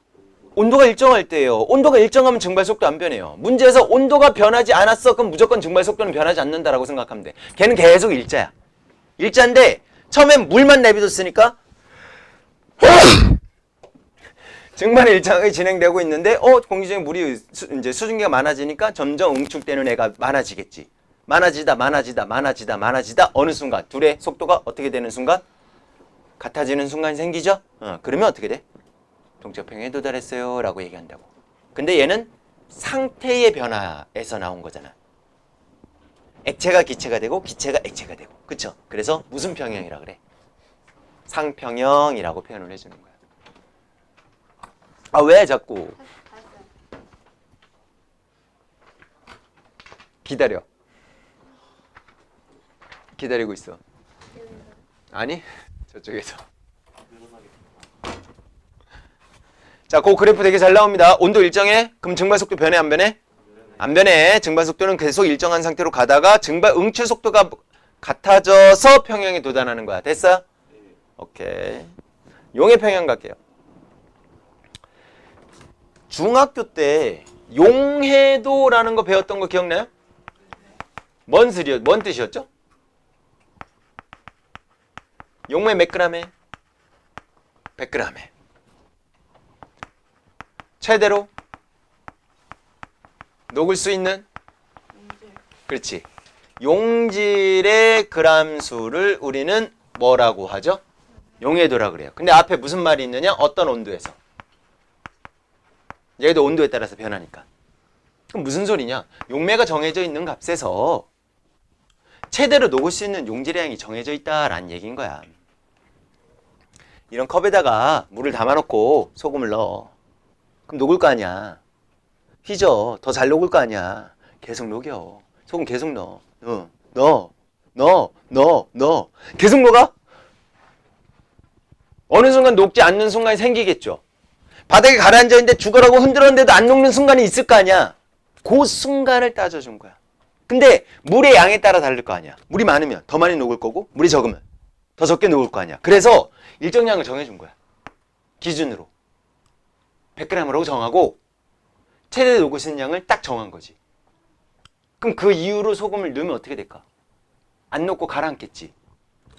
온도가 일정할 때예요. 온도가 일정하면 증발 속도 안 변해요. 문제에서 온도가 변하지 않았어. 그럼 무조건 증발 속도는 변하지 않는다라고 생각하면 돼. 걔는 계속 일자야. 일자인데 처음엔 물만 내비뒀으니까 증발이 일정하게 진행되고 있는데 공기 중에 물이 이제 수증기가 많아지니까 점점 응축되는 애가 많아지겠지. 많아지다 어느 순간 둘의 속도가 어떻게 되는 순간? 같아지는 순간이 생기죠? 그러면 어떻게 돼? 동적평형에 도달했어요 라고 얘기한다고. 근데 얘는 상태의 변화에서 나온 거잖아. 액체가 기체가 되고 기체가 액체가 되고. 그쵸? 그래서 무슨 평형이라 그래? 상평형이라고 표현을 해주는 거야. 아, 왜 자꾸 기다려. 기다리고 있어. 아니, 저쪽에서. 자, 그 그래프 되게 잘 나옵니다. 온도 일정해? 그럼 증발 속도 변해 안 변해? 안 변해. 증발 속도는 계속 일정한 상태로 가다가 증발 응축 속도가 같아져서 평형에 도달하는 거야. 됐어? 오케이. 용해 평형 갈게요. 중학교 때 용해도라는 거 배웠던 거 기억나요? 뭔 뜻이었죠? 용매 몇 그램에? 100g에. 최대로 녹을 수 있는? 그렇지. 용질의 그람 수를 우리는 뭐라고 하죠? 용해도라 그래요. 근데 앞에 무슨 말이 있느냐? 어떤 온도에서? 얘도 온도에 따라서 변하니까. 그럼 무슨 소리냐? 용매가 정해져 있는 값에서 최대로 녹을 수 있는 용질의 양이 정해져 있다라는 얘기인 거야. 이런 컵에다가 물을 담아놓고 소금을 넣어. 그럼 녹을 거 아니야. 휘져. 더 잘 녹을 거 아니야. 계속 녹여. 소금 계속 넣어. 넣어. 계속 녹아? 어느 순간 녹지 않는 순간이 생기겠죠. 바닥에 가라앉아 있는데 죽으라고 흔들었는데도 안 녹는 순간이 있을 거 아니야. 그 순간을 따져준 거야. 근데 물의 양에 따라 다를 거 아니야. 물이 많으면 더 많이 녹을 거고 물이 적으면 더 적게 녹을 거 아니야. 그래서 일정량을 정해준 거야. 기준으로 100g으로 정하고 최대 녹을 수 있는 양을 딱 정한 거지. 그럼 그 이후로 소금을 넣으면 어떻게 될까? 안 녹고 가라앉겠지.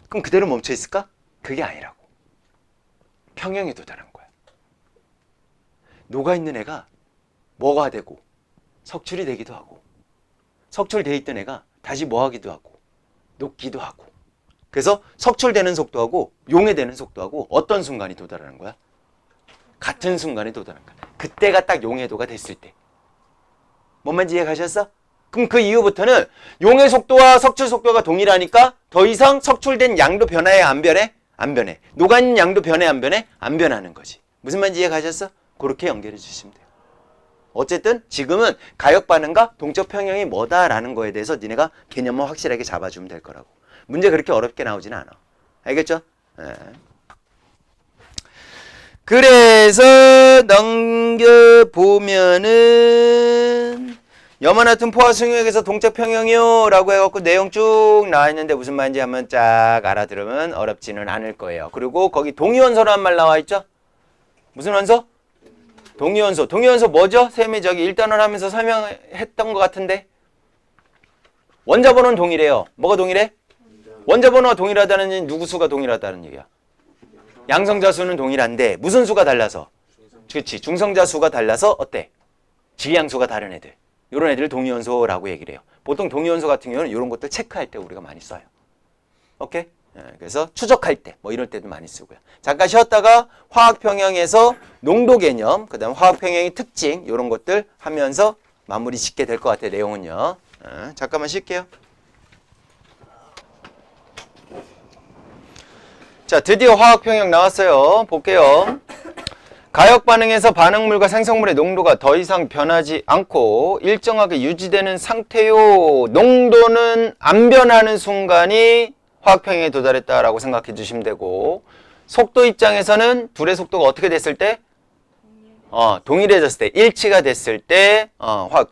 그럼 그대로 멈춰 있을까? 그게 아니라고. 평형에 도달한 거야. 녹아있는 애가 뭐가 되고 석출이 되기도 하고 석출돼 있던 애가 다시 뭐하기도 하고 녹기도 하고. 그래서 석출되는 속도하고 용해되는 속도하고 어떤 순간이 도달하는 거야? 같은 순간에 도달하는 거야. 그때가 딱 용해도가 됐을 때. 뭔 말인지 이해 가셨어? 그럼 그 이후부터는 용해 속도와 석출 속도가 동일하니까 더 이상 석출된 양도 변해 안 변해? 안 변해. 녹아있는 양도 변해 안 변해? 안 변하는 거지. 무슨 말인지 이해 가셨어? 그렇게 연결해 주시면 돼요. 어쨌든 지금은 가역 반응과 동적 평형이 뭐다라는 거에 대해서 니네가 개념만 확실하게 잡아주면 될 거라고. 문제 그렇게 어렵게 나오진 않아. 알겠죠? 네. 그래서 넘겨보면은 염화나트륨 포화승유액에서 동적 평형이요 라고 해갖고 내용 쭉 나와있는데 무슨 말인지 한번 쫙 알아들으면 어렵지는 않을 거예요. 그리고 거기 동위원소라는 말 나와있죠? 무슨 원소? 동위원소. 동위원소 뭐죠? 쌤이 저기 1단원 하면서 설명했던 것 같은데 원자 번호는 동일해요. 뭐가 동일해? 원자 번호가 동일하다는 얘기는 누구 수가 동일하다는 얘기야? 양성자 수는 동일한데 무슨 수가 달라서? 그렇지. 중성자 수가 달라서 어때? 질량수가 다른 애들. 이런 애들을 동위원소라고 얘기를 해요. 보통 동위원소 같은 경우는 이런 것들 체크할 때 우리가 많이 써요. 오케이? 그래서 추적할 때 뭐 이럴 때도 많이 쓰고요. 잠깐 쉬었다가 화학평형에서 농도 개념, 그 다음 화학평형의 특징 이런 것들 하면서 마무리 짓게 될 것 같아요. 내용은요. 잠깐만 쉴게요. 자, 드디어 화학평형 나왔어요. 볼게요. 가역 반응에서 반응물과 생성물의 농도가 더 이상 변하지 않고 일정하게 유지되는 상태요. 농도는 안 변하는 순간이 화학평형에 도달했다라고 생각해 주시면 되고, 속도 입장에서는 둘의 속도가 어떻게 됐을 때? 동일해졌을 때, 일치가 됐을 때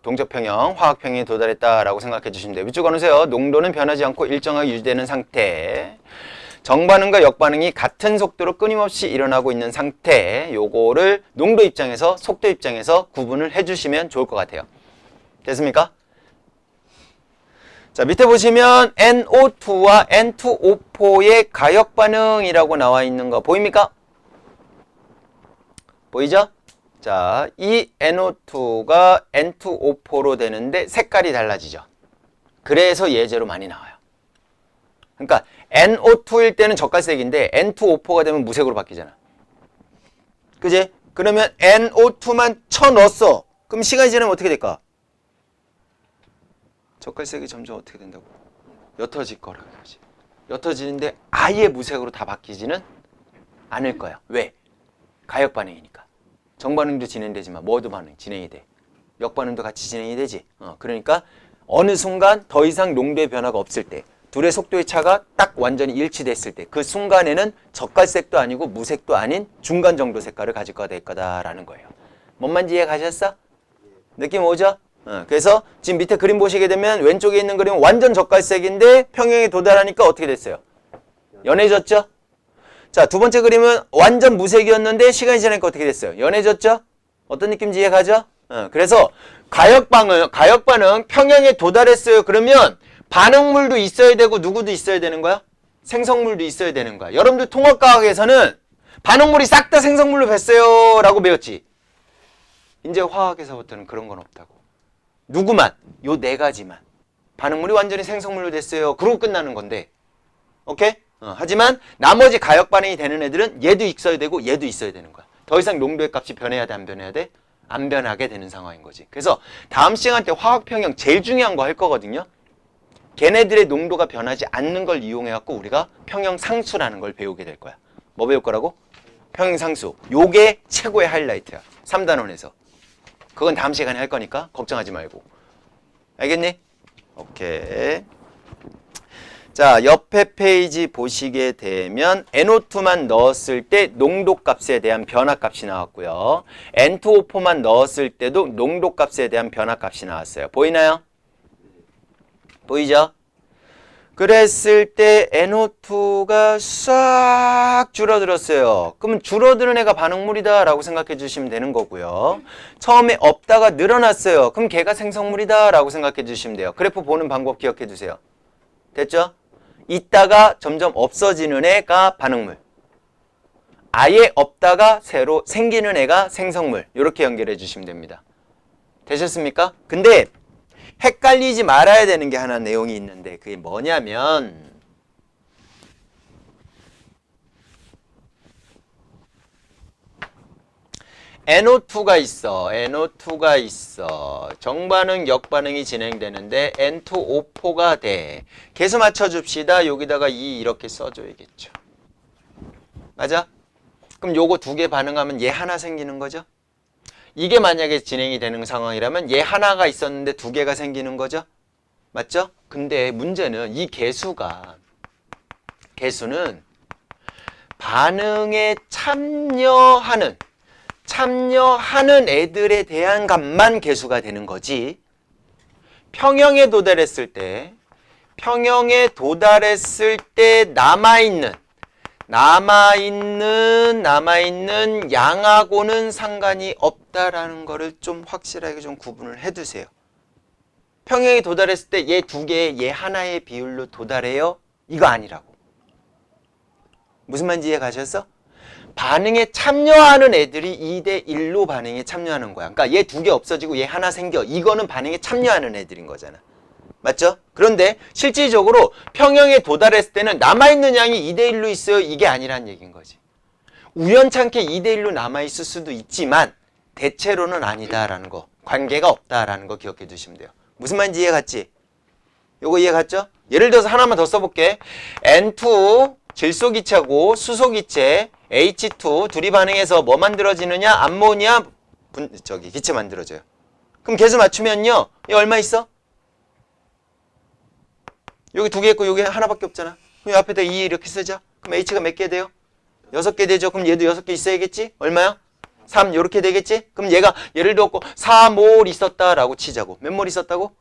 동적평형, 화학평형에 도달했다라고 생각해 주시면 돼요. 위쪽 어느세요? 농도는 변하지 않고 일정하게 유지되는 상태. 정반응과 역반응이 같은 속도로 끊임없이 일어나고 있는 상태, 요거를 농도 입장에서, 속도 입장에서 구분을 해주시면 좋을 것 같아요. 됐습니까? 자, 밑에 보시면 NO2와 N2O4의 가역반응이라고 나와 있는 거 보입니까? 보이죠? 자, 이 NO2가 N2O4로 되는데 색깔이 달라지죠. 그래서 예제로 많이 나와요. 그러니까 NO2일 때는 젓갈색인데 N2O4가 되면 무색으로 바뀌잖아. 그지? 그러면 NO2만 쳐넣었어. 그럼 시간이 지나면 어떻게 될까? 젓갈색이 점점 어떻게 된다고? 옅어질 거라 그러지. 옅어지는데 아예 무색으로 다 바뀌지는 않을 거야. 왜? 가역 반응이니까. 정반응도 진행되지만 뭐도 반응 진행이 돼. 역반응도 같이 진행이 되지. 그러니까 어느 순간 더 이상 농도의 변화가 없을 때, 둘의 속도의 차가 딱 완전히 일치됐을 때, 그 순간에는 젓갈색도 아니고 무색도 아닌 중간 정도 색깔을 가질 거가 될 거다라는 거예요. 뭔 말인지 이해 가셨어? 느낌 오죠? 그래서 지금 밑에 그림 보시게 되면 왼쪽에 있는 그림은 완전 젓갈색인데 평형에 도달하니까 어떻게 됐어요? 연해졌죠? 자, 두 번째 그림은 완전 무색이었는데 시간이 지나니까 어떻게 됐어요? 연해졌죠? 어떤 느낌인지 이해 가죠? 그래서 가역 반응 평형에 도달했어요. 그러면 반응물도 있어야 되고 누구도 있어야 되는 거야? 생성물도 있어야 되는 거야. 여러분들 통합과학에서는 반응물이 싹 다 생성물로 뱄어요 라고 배웠지. 이제 화학에서부터는 그런 건 없다고. 누구만? 요 네 가지만. 반응물이 완전히 생성물로 됐어요. 그러고 끝나는 건데. 오케이? 하지만 나머지 가역 반응이 되는 애들은 얘도 있어야 되고 얘도 있어야 되는 거야. 더 이상 농도의 값이 변해야 돼, 안 변해야 돼? 안 변하게 되는 상황인 거지. 그래서 다음 시간 때 화학평형 제일 중요한 거 할 거거든요. 걔네들의 농도가 변하지 않는 걸 이용해갖고 우리가 평형상수라는 걸 배우게 될 거야. 뭐 배울 거라고? 평형상수. 요게 최고의 하이라이트야. 3단원에서. 그건 다음 시간에 할 거니까 걱정하지 말고. 알겠니? 오케이. 자, 옆에 페이지 보시게 되면 NO2만 넣었을 때 농도값에 대한 변화값이 나왔고요. N2O4만 넣었을 때도 농도값에 대한 변화값이 나왔어요. 보이나요? 보이죠? 그랬을 때 NO2가 싹 줄어들었어요. 그러면 줄어드는 애가 반응물이다 라고 생각해 주시면 되는 거고요. 처음에 없다가 늘어났어요. 그럼 걔가 생성물이다 라고 생각해 주시면 돼요. 그래프 보는 방법 기억해 주세요. 됐죠? 있다가 점점 없어지는 애가 반응물. 아예 없다가 새로 생기는 애가 생성물. 이렇게 연결해 주시면 됩니다. 되셨습니까? 근데 헷갈리지 말아야 되는 게 하나 내용이 있는데 그게 뭐냐면 NO2가 있어. NO2가 있어. 정반응, 역반응이 진행되는데 N2O4가 돼. 계수 맞춰줍시다. 여기다가 2 이렇게 써줘야겠죠. 맞아? 그럼 요거 두 개 반응하면 얘 하나 생기는 거죠? 이게 만약에 진행이 되는 상황이라면 얘 하나가 있었는데 두 개가 생기는 거죠. 맞죠? 근데 문제는 이 개수는 반응에 참여하는 애들에 대한 값만 개수가 되는 거지. 평형에 도달했을 때 남아있는 양하고는 상관이 없다라는 거를 좀 확실하게 좀 구분을 해두세요. 평형에 도달했을 때 얘 두 개, 얘 하나의 비율로 도달해요? 이거 아니라고. 무슨 말인지 이해 가셨어? 반응에 참여하는 애들이 2대 1로 반응에 참여하는 거야. 그러니까 얘 두 개 없어지고 얘 하나 생겨. 이거는 반응에 참여하는 애들인 거잖아. 맞죠? 그런데 실질적으로 평형에 도달했을 때는 남아있는 양이 2대 1로 있어요. 이게 아니란 얘기인 거지. 우연찮게 2대 1로 남아있을 수도 있지만 대체로는 아니다라는 거. 관계가 없다라는 거 기억해 두시면 돼요. 무슨 말인지 이해 갔지? 요거 이해 갔죠? 예를 들어서 하나만 더 써볼게. N2 질소기체하고 수소기체 H2 둘이 반응해서 뭐 만들어지느냐? 암모니아 기체 만들어져요. 그럼 개수 맞추면요. 얘 얼마 있어? 여기 두 개 있고 여기 하나밖에 없잖아. 그럼 옆에다 2 이렇게 쓰자. 그럼 H가 몇 개 돼요? 6개 되죠. 그럼 얘도 6개 있어야겠지? 얼마야? 3 이렇게 되겠지? 그럼 얘가 예를 들어 4몰 있었다라고 치자고. 몇 몰 있었다고?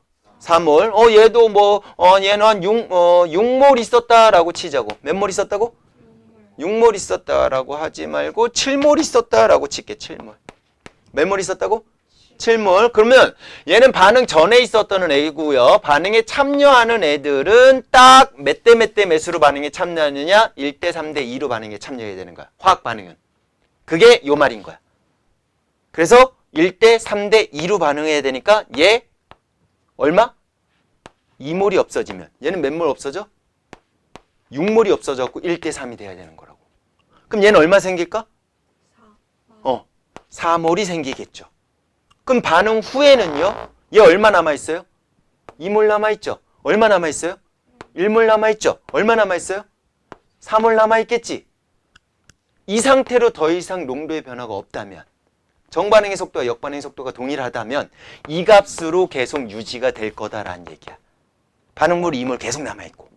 4몰. 얘도 얘는 한 6몰 있었다라고 치자고. 몇 몰 있었다고? 6몰 있었다라고 하지 말고 7몰 있었다라고 칠게. 7몰. 몇 몰 있었다고? 7몰. 그러면 얘는 반응 전에 있었던 애고요. 반응에 참여하는 애들은 딱 몇 대 몇 대 몇으로 반응에 참여하느냐? 1대 3대 2로 반응에 참여해야 되는 거야. 화학 반응은. 그게 요 말인 거야. 그래서 1대 3대 2로 반응해야 되니까 얘 얼마? 2몰이 없어지면 얘는 몇 몰 없어져? 6몰이 없어져갖고 1대 3이 돼야 되는 거라고. 그럼 얘는 얼마 생길까? 4몰이 생기겠죠. 그럼 반응 후에는요. 얘 얼마 남아있어요? 2몰 남아있죠. 얼마 남아있어요? 1몰 남아있죠. 얼마 남아있어요? 3몰 남아있겠지. 이 상태로 더 이상 농도의 변화가 없다면, 정반응의 속도와 역반응의 속도가 동일하다면 이 값으로 계속 유지가 될 거다라는 얘기야. 반응물 2몰 계속 남아있고,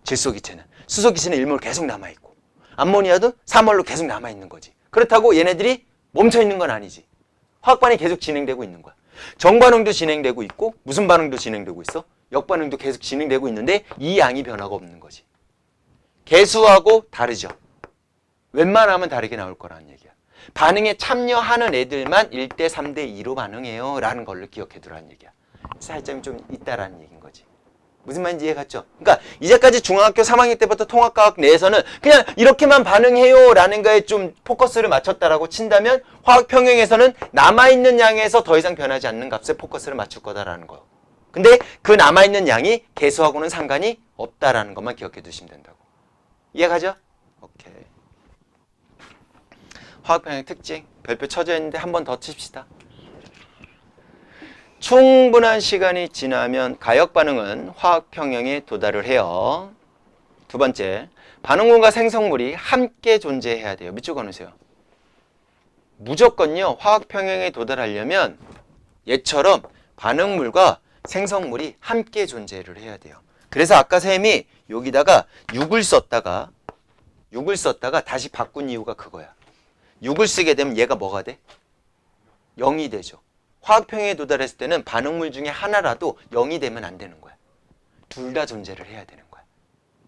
질소기체는, 수소기체는 1몰 계속 남아있고, 암모니아도 3몰로 계속 남아있는 거지. 그렇다고 얘네들이 멈춰있는 건 아니지. 화학반응이 계속 진행되고 있는 거야. 정반응도 진행되고 있고, 무슨 반응도 진행되고 있어? 역반응도 계속 진행되고 있는데 이 양이 변화가 없는 거지. 개수하고 다르죠. 웬만하면 다르게 나올 거라는 얘기야. 반응에 참여하는 애들만 1대 3대 2로 반응해요 라는 걸로 기억해 두라는 얘기야. 살점이 좀 있다라는 얘기인 거지. 무슨 말인지 이해 갔죠? 그러니까 이제까지 중학교 3학년 때부터 통합과학 내에서는 그냥 이렇게만 반응해요 라는 거에 좀 포커스를 맞췄다라고 친다면 화학평형에서는 남아있는 양에서 더 이상 변하지 않는 값에 포커스를 맞출 거다라는 거예요. 근데 그 남아있는 양이 개수하고는 상관이 없다라는 것만 기억해 두시면 된다고. 이해가죠? 오케이. 화학평형 특징 별표 쳐져 있는데 한 번 더 칩시다. 충분한 시간이 지나면 가역 반응은 화학평형에 도달을 해요. 두 번째, 반응물과 생성물이 함께 존재해야 돼요. 밑줄 그어놓으세요. 무조건요, 화학평형에 도달하려면 얘처럼 반응물과 생성물이 함께 존재를 해야 돼요. 그래서 아까 쌤이 여기다가 6을 썼다가 다시 바꾼 이유가 그거야. 6을 쓰게 되면 얘가 뭐가 돼? 0이 되죠. 화학평형에 도달했을 때는 반응물 중에 하나라도 0이 되면 안 되는 거야. 둘 다 존재를 해야 되는 거야.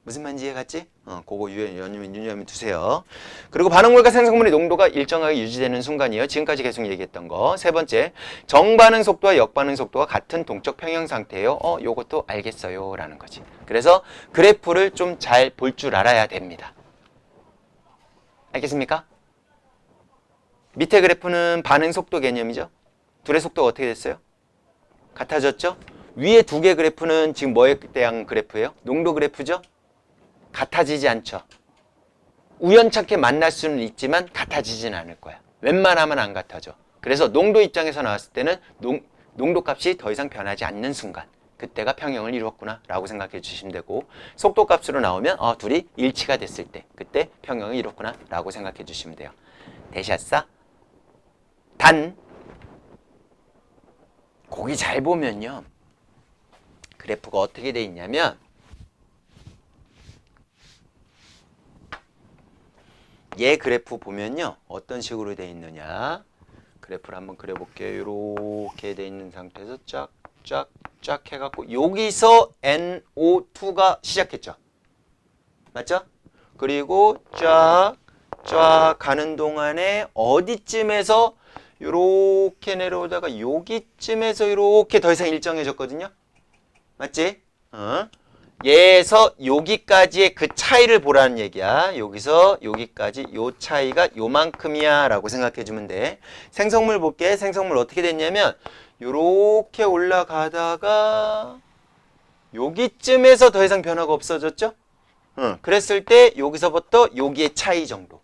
무슨 말인지 이해 갔지? 그거 유념해 두세요. 그리고 반응물과 생성물의 농도가 일정하게 유지되는 순간이에요. 지금까지 계속 얘기했던 거. 세 번째, 정반응 속도와 역반응 속도가 같은 동적 평형 상태예요. 요것도 알겠어요 라는 거지. 그래서 그래프를 좀 잘 볼 줄 알아야 됩니다. 알겠습니까? 밑에 그래프는 반응 속도 개념이죠. 둘의 속도가 어떻게 됐어요? 같아졌죠? 위에 두 개 그래프는 지금 뭐에 대한 그래프예요? 농도 그래프죠? 같아지지 않죠. 우연찮게 만날 수는 있지만 같아지진 않을 거야. 웬만하면 안 같아져. 그래서 농도 입장에서 나왔을 때는 농도 값이 더 이상 변하지 않는 순간, 그때가 평형을 이루었구나 라고 생각해 주시면 되고, 속도 값으로 나오면 둘이 일치가 됐을 때 그때 평형을 이뤘구나 라고 생각해 주시면 돼요. 되셨어? 단 거기 잘 보면요. 그래프가 어떻게 돼 있냐면 얘 그래프 보면요. 어떤 식으로 돼 있느냐. 그래프를 한번 그려볼게요. 이렇게 돼 있는 상태에서 쫙 해갖고 여기서 NO2가 시작했죠. 맞죠? 그리고 쫙 가는 동안에 어디쯤에서 요렇게 내려오다가 여기쯤에서 요렇게 더 이상 일정해졌거든요. 맞지? 얘에서 여기까지의 그 차이를 보라는 얘기야. 여기서 여기까지 요 차이가 요만큼이야 라고 생각해 주면 돼. 생성물 볼게. 생성물 어떻게 됐냐면 요렇게 올라가다가 여기쯤에서 더 이상 변화가 없어졌죠? 그랬을 때 여기서부터 여기의 차이 정도.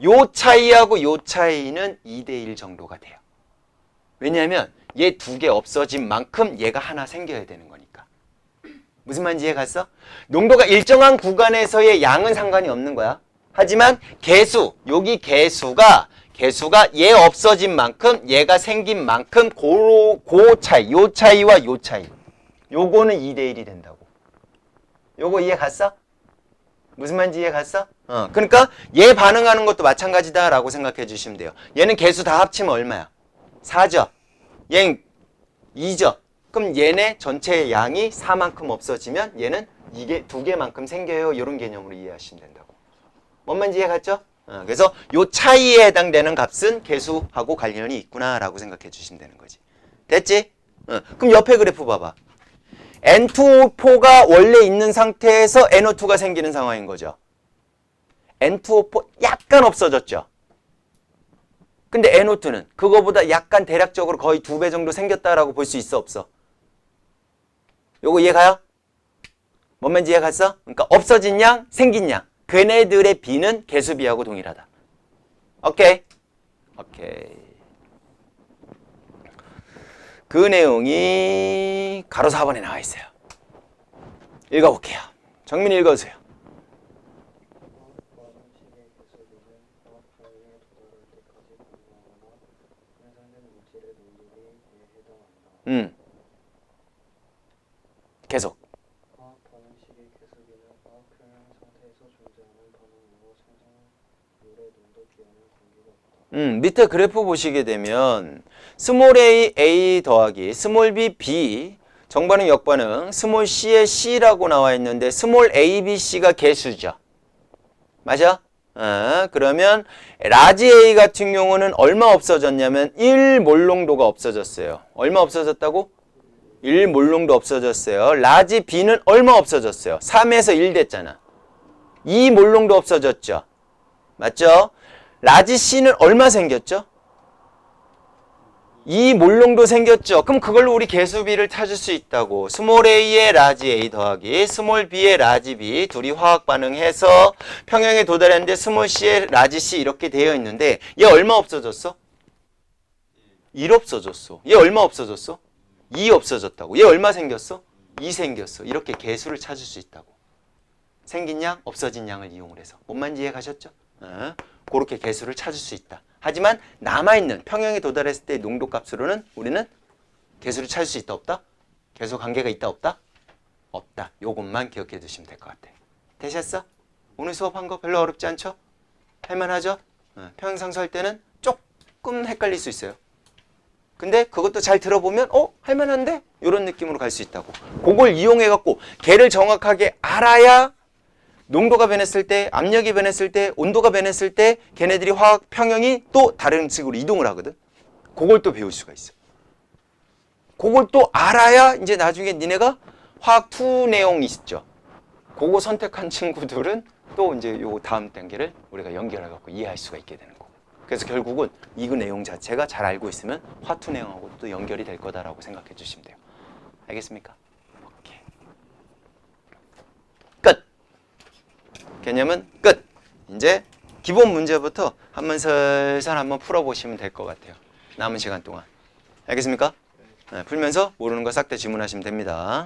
요 차이하고 요 차이는 2대1 정도가 돼요. 왜냐하면 얘 두 개 없어진 만큼 얘가 하나 생겨야 되는 거니까. 무슨 말인지 이해 갔어? 농도가 일정한 구간에서의 양은 상관이 없는 거야. 하지만 개수, 여기 개수가 얘 없어진 만큼, 얘가 생긴 만큼 그 차이, 요 차이와 요 차이. 요거는 2대1이 된다고. 요거 이해 갔어? 무슨 말인지 이해 갔어? 그러니까 얘 반응하는 것도 마찬가지다라고 생각해 주시면 돼요. 얘는 개수 다 합치면 얼마야? 4죠. 얘는 2죠. 그럼 얘네 전체의 양이 4만큼 없어지면 얘는 이게 2개만큼 생겨요. 이런 개념으로 이해하시면 된다고. 뭔 말인지 이해 갔죠? 그래서 요 차이에 해당되는 값은 개수하고 관련이 있구나라고 생각해 주시면 되는 거지. 됐지? 그럼 옆에 그래프 봐봐. N2O4가 원래 있는 상태에서 NO2가 생기는 상황인 거죠. N2O4 약간 없어졌죠. 근데 NO2는 그거보다 약간 대략적으로 거의 2배 정도 생겼다라고 볼 수 있어, 없어? 요거 이해 가요? 뭔 말인지 이해 갔어? 그러니까 없어진 양, 생긴 양. 그네들의 비는 개수비하고 동일하다. 오케이? 오케이. 그 내용이 가로 4번에 나와 있어요. 읽어볼게요. 정민이 읽어주세요. 계속. 화학 반응식의 개수비는 화학 평형 상태에서 존재하는 반응으로 생성물의 농도 기하는 관계가 없다. 밑에 그래프 보시게 되면 스몰 a 더하기 스몰 b 정반응 역반응 스몰 c에 c라고 나와 있는데 스몰 a, b, c가 개수죠. 맞아? 그러면 라지 a 같은 경우는 얼마 없어졌냐면 1몰 농도가 없어졌어요. 얼마 없어졌다고? 1몰 농도 없어졌어요. 라지 b는 얼마 없어졌어요? 3에서 1 됐잖아. 2몰 농도 없어졌죠. 맞죠? 라지 c는 얼마 생겼죠? 2몰 농도 생겼죠. 그럼 그걸로 우리 개수비를 찾을 수 있다고. 스몰 a의 라지 a 더하기 스몰 b의 라지 b 둘이 화학 반응해서 평형에 도달했는데 스몰 c의 라지 c 이렇게 되어 있는데 얘 얼마 없어졌어? 1 없어졌어. 얘 얼마 없어졌어? 2 없어졌다고. 얘 얼마 생겼어? 2 생겼어. 이렇게 개수를 찾을 수 있다고. 생긴 양, 없어진 양을 이용을 해서. 뭔 말인지 이해 가셨죠? 그렇게 개수를 찾을 수 있다. 하지만 남아있는 평형에 도달했을 때 농도값으로는 우리는 개수를 찾을 수 있다, 없다? 개수 관계가 있다, 없다? 없다. 요것만 기억해 두시면 될 것 같아. 되셨어? 오늘 수업한 거 별로 어렵지 않죠? 할만하죠? 평형상수할 때는 조금 헷갈릴 수 있어요. 근데 그것도 잘 들어보면 할만한데? 이런 느낌으로 갈 수 있다고. 그걸 이용해갖고 걔를 정확하게 알아야 농도가 변했을 때, 압력이 변했을 때, 온도가 변했을 때 걔네들이 화학 평형이 또 다른 식으로 이동을 하거든. 그걸 또 배울 수가 있어. 그걸 또 알아야 이제 나중에 니네가 화학 2 내용이 있죠. 그거 선택한 친구들은 또 이제 요 다음 단계를 우리가 연결해갖고 이해할 수가 있게 되는 거고. 그래서 결국은 이 내용 자체가 잘 알고 있으면 화 2 내용하고 또 연결이 될 거다라고 생각해 주시면 돼요. 알겠습니까? 오케이. 끝! 개념은 끝! 이제 기본 문제부터 한번 슬슬 한번 풀어보시면 될 것 같아요. 남은 시간 동안. 알겠습니까? 풀면서 모르는 거 싹 다 질문하시면 됩니다.